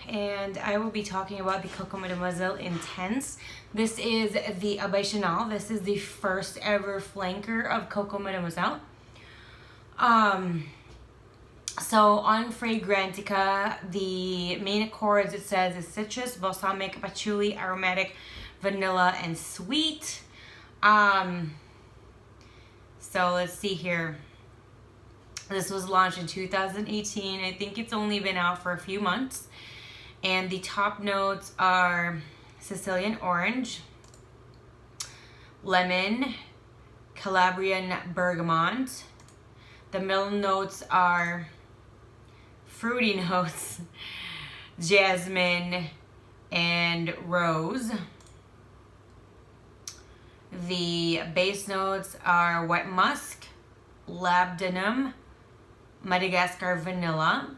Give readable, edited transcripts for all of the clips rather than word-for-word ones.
and I will be talking about the Coco Mademoiselle Intense. This is the by Chanel. This is the first ever flanker of Coco Mademoiselle. So on Fragrantica, the main accords, it says is citrus, balsamic, patchouli, aromatic, vanilla, and sweet. So let's see here. This was launched in 2018. I think it's only been out for a few months. And the top notes are Sicilian orange, lemon, Calabrian bergamot. The middle notes are fruity notes, jasmine, and rose. The base notes are white musk, labdanum, Madagascar vanilla,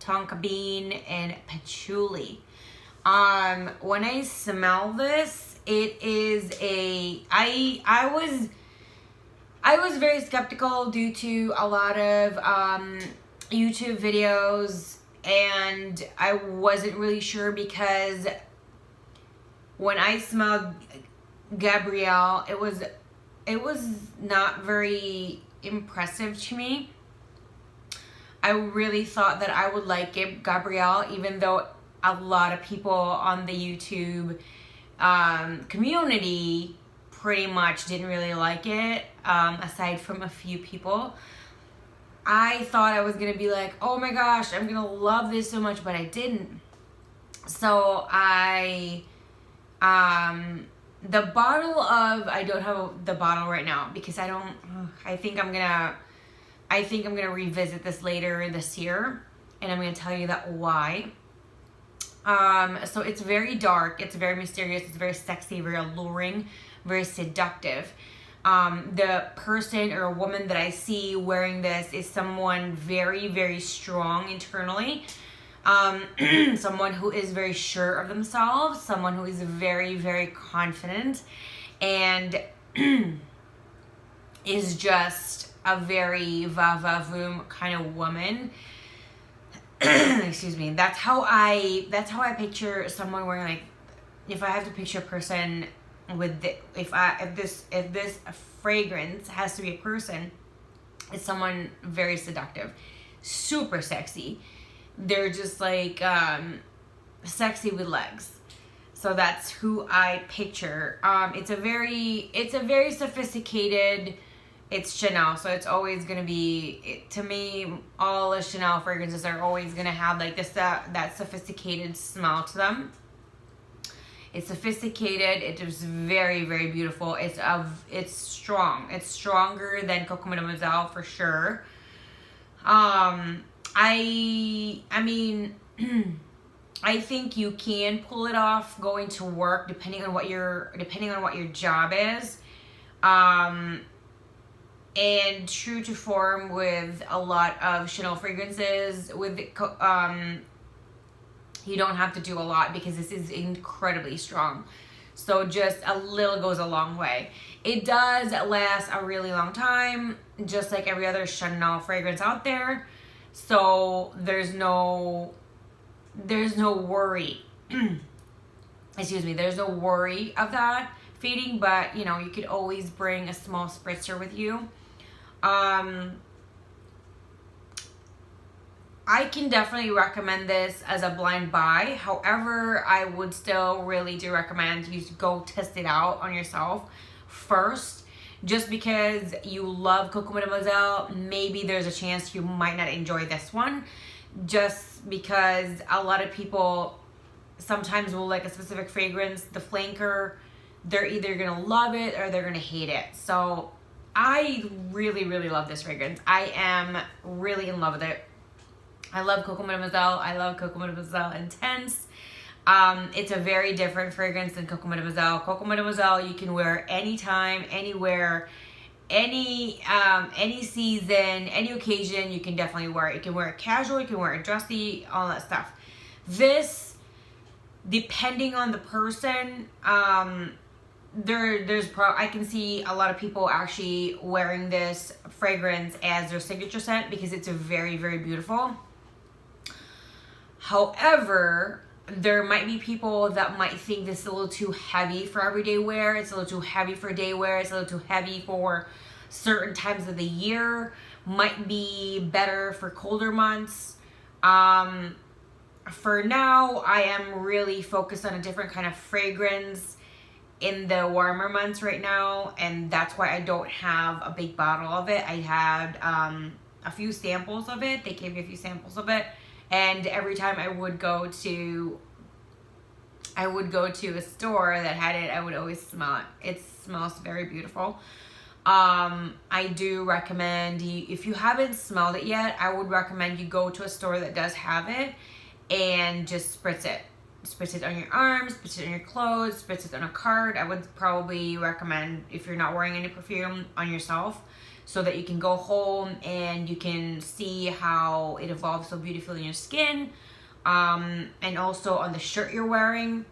tonka bean, and patchouli. When I smell this, it is I was very skeptical due to a lot of YouTube videos, and I wasn't really sure because when I smelled Gabrielle, it was not very impressive to me. I really thought that I would like Gabrielle, even though a lot of people on the YouTube community pretty much didn't really like it, aside from a few people. I thought I was gonna be like, oh my gosh, I'm gonna love this so much, but I didn't. So the bottle of, I don't have the bottle right now because I think I'm gonna revisit this later this year, and I'm gonna tell you that why. So it's very dark, it's very mysterious, it's very sexy, very alluring, very seductive. The person or woman that I see wearing this is someone very, very strong internally. Someone who is very sure of themselves, someone who is very, very confident, and is just a very va-va-voom kind of woman. Excuse me. That's how I picture someone wearing, like, if I have to picture a person with if this fragrance has to be a person, it's someone very seductive, super sexy. They're just like sexy with legs. So that's who I picture. It's a very sophisticated. It's Chanel, so it's always gonna be, to me, all the Chanel fragrances are always gonna have like this that sophisticated smell to them. It's sophisticated. It is very, very beautiful. It's strong. It's stronger than Coco Mademoiselle for sure. I mean, I think you can pull it off going to work depending on what your job is. And true to form with a lot of Chanel fragrances, with you don't have to do a lot because this is incredibly strong. So just a little goes a long way. It does last a really long time, just like every other Chanel fragrance out there. So there's no worry. Excuse me, there's no worry of that fading, but you know, you could always bring a small spritzer with you. I can definitely recommend this as a blind buy. However, I would still really do recommend you to go test it out on yourself first. Just because you love Coco Mademoiselle, maybe there's a chance you might not enjoy this one. Just because a lot of people sometimes will like a specific fragrance, the flanker, they're either gonna love it or they're gonna hate it. So I really, really love this fragrance. I am really in love with it. I love Coco Mademoiselle. I love Coco Mademoiselle Intense. It's a very different fragrance than Coco Mademoiselle. Coco Mademoiselle you can wear anytime, anywhere, any season, any occasion. You can definitely wear it. You can wear it casual, you can wear it dressy, all that stuff. This, depending on the person, I can see a lot of people actually wearing this fragrance as their signature scent because it's very, very beautiful. However, there might be people that might think this is a little too heavy for everyday wear. It's a little too heavy for day wear. It's a little too heavy for certain times of the year. Might be better for colder months. For now, I am really focused on a different kind of fragrance in the warmer months right now, and that's why I don't have a big bottle of it. I had a few samples of it. They gave me a few samples of it, and every time I would go to a store that had it, I would always smell it. It smells very beautiful. I do recommend you, if you haven't smelled it yet, I would recommend you go to a store that does have it and just spritz it. Spritz it on your arms, spritz it on your clothes, spritz it on a card. I would probably recommend, if you're not wearing any perfume, on yourself, so that you can go home and you can see how it evolves so beautifully in your skin. And also on the shirt you're wearing,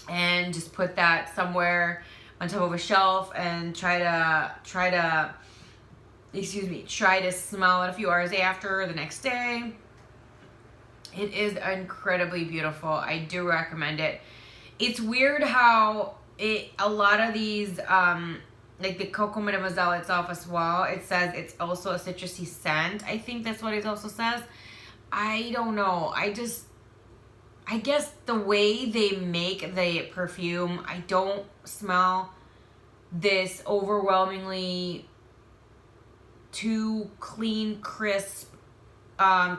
and just put that somewhere on top of a shelf and try to smell it a few hours after, the next day. It is incredibly beautiful. I do recommend it. It's weird how a lot of these, like the Coco Mademoiselle itself as well, it says it's also a citrusy scent. I think that's what it also says. I don't know. I guess the way they make the perfume, I don't smell this overwhelmingly too clean, crisp,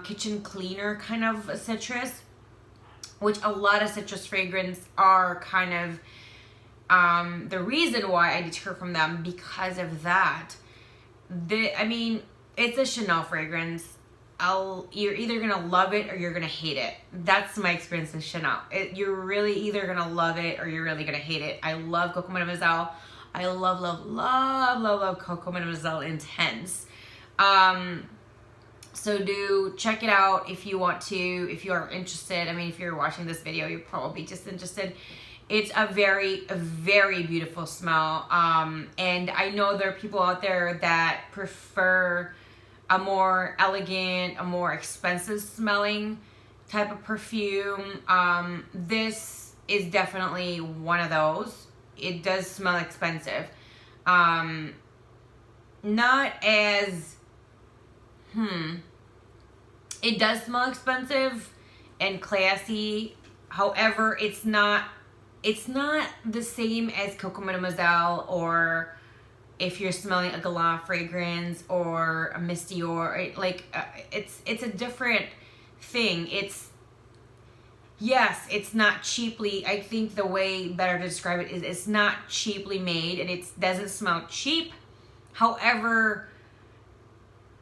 kitchen cleaner kind of citrus, which a lot of citrus fragrance are kind of the reason why I deter from them, because of that. I mean, it's a Chanel fragrance. You're either gonna love it or you're gonna hate it. That's my experience with Chanel. You're really either gonna love it or you're really gonna hate it. I love Coco Mademoiselle. I love Coco Mademoiselle Intense. So do check it out if you want to, if you are interested. I mean, if you're watching this video, you're probably just interested. It's a very beautiful smell. And I know there are people out there that prefer a more elegant, a more expensive smelling type of perfume. This is definitely one of those. It does smell expensive. Not as, it does smell expensive and classy. However, it's not the same as Coco Mademoiselle, or if you're smelling a Galant fragrance or a Miss Dior, it's a different thing. Yes, it's not cheaply, I think the way better to describe it is it's not cheaply made, and it doesn't smell cheap. However,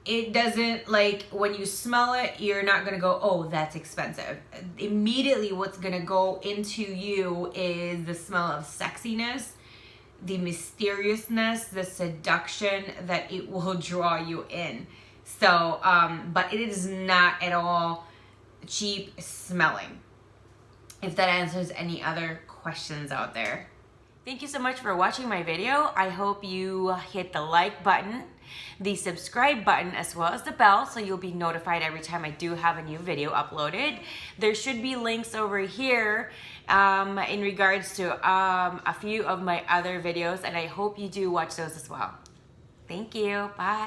it doesn't, like, when you smell it, you're not gonna go, oh, that's expensive. Immediately what's gonna go into you is the smell of sexiness, the mysteriousness, the seduction that it will draw you in. So, but it is not at all cheap smelling. If that answers any other questions out there. Thank you so much for watching my video. I hope you hit the like button, the subscribe button, as well as the bell, so you'll be notified every time I do have a new video uploaded. There should be links over here in regards to a few of my other videos, and I hope you do watch those as well. Thank you. Bye.